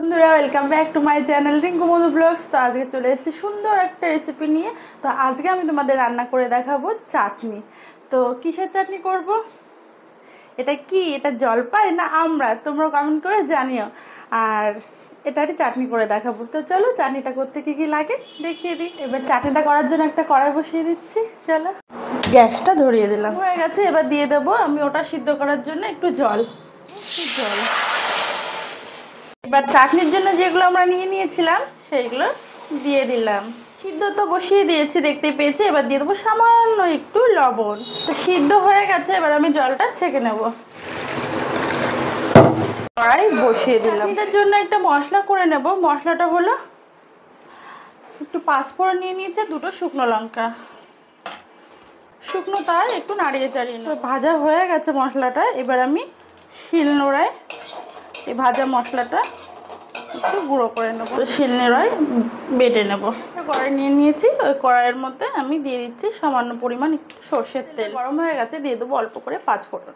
বন্ধুরা welcome back to my channel Rinku Madhu blogs. তো আজকে চলে এসেছি সুন্দর একটা রেসিপি নিয়ে। তো আজকে আমি তোমাদের রান্না করে দেখাবো চাটনি। তো কিসের চাটনি করব? এটা কি, এটা জলপাই না আমড়া, তোমরা কমেন্ট করে জানিও। আর এটারই চাটনি করে দেখাবো। তো চলো চাটনিটা করতে কি কি লাগে দেখিয়ে দিই। এবার চাটনিটা করার জন্য একটা কড়াই বসিয়ে দিচ্ছি। চলো গ্যাসটা ধরিয়ে দিলাম, হয়ে গেছে। এবার দিয়ে দেবো আমি ওটা সিদ্ধ করার জন্য একটু জল। এবার চাটনির জন্য যেগুলো আমরা নিয়েছিলাম সেইগুলো দিয়ে দিলাম। সিদ্ধ তো বসিয়ে দিয়েছি, দেখতেই পেয়েছি। এবার দিয়ে দেবো সামান্য একটু লবণ। তো সিদ্ধ হয়ে গেছে, এবার আমি জলটা ছেঁকে নেব। কড়াই বসিয়ে দিলাম। এটার জন্য একটা মশলা করে নেব। মশলাটা হলো একটু পাঁচফোড়ন নিয়ে নিয়েছে, দুটো শুকনো লঙ্কা, শুকনো তার একটু নাড়িয়ে চাড়িয়ে নেব। ভাজা হয়ে গেছে মশলাটা। এবার আমি শিলনোড়ায় এই ভাজা মশলাটা একটু গুঁড়ো করে নেবো, শিলনোড়ায় বেটে নেব। কড়াই নিয়ে নিয়েছি, ওই কড়াইয়ের মধ্যে আমি দিয়ে দিচ্ছি সামান্য পরিমাণ একটু সর্ষের তেল। গরম হয়ে গেছে, দিয়ে দেবো অল্প করে পাঁচফোড়ন,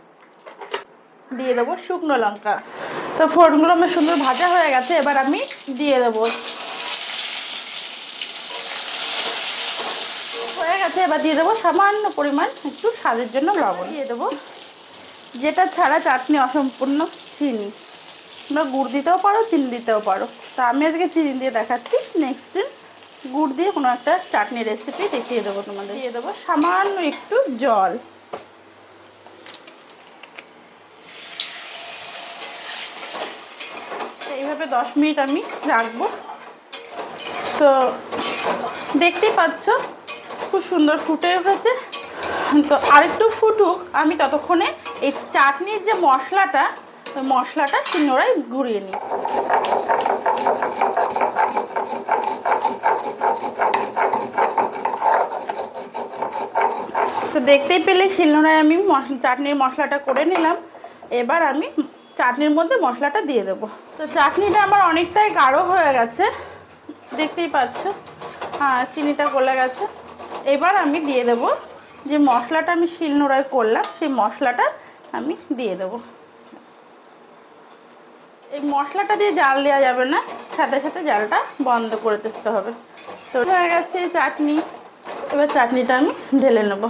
দিয়ে দেবো শুকনো লঙ্কা। তো ফোড়নগুলো আমার সুন্দর ভাজা হয়ে গেছে। এবার আমি দিয়ে দেবো, হয়ে গেছে। এবার দিয়ে দেবো সামান্য পরিমাণ একটু স্বাদের জন্য লবণ, দিয়ে দেবো যেটা ছাড়া চাটনি অসম্পূর্ণ, চিনি। তোমরা গুড় দিতেও পারো, চিনি দিতেও পারো। তা আমি আজকে চিনি দিয়ে দেখাচ্ছি, নেক্সট দিন গুড় দিয়ে কোনো একটা চাটনি রেসিপি দেখিয়ে দেবো তোমাদের। দিয়ে দেবো সামান্য একটু জল। এইভাবে 10 মিনিট আমি রাখবো। তো দেখতেই পাচ্ছ খুব সুন্দর ফুটে উঠেছে। তো আরেকটু ফুটুক, আমি ততক্ষণে এই চাটনির যে মশলাটা, ওই মশলাটা শিলনোড়ায় গুঁড়িয়ে নিই। তো দেখতেই পেলে শিলনোড়ায় আমি চাটনির মশলাটা করে নিলাম। এবার আমি চাটনির মধ্যে মশলাটা দিয়ে দেবো। তো চাটনিটা আমার অনেকটাই গাঢ় হয়ে গেছে, দেখতেই পাচ্ছ। হ্যাঁ, চিনিটা গলে গেছে। এবার আমি দিয়ে দেবো যে মশলাটা আমি শিলনোড়ায় করলাম, সেই মশলাটা আমি দিয়ে দেবো। এই মশলাটা দিয়ে জাল দেওয়া যাবে না, সাথে সাথে জালটা বন্ধ করে দিতে হবে। তো হয়ে গেছে চাটনি। এবার চাটনিটা আমি ঢেলে নেবো।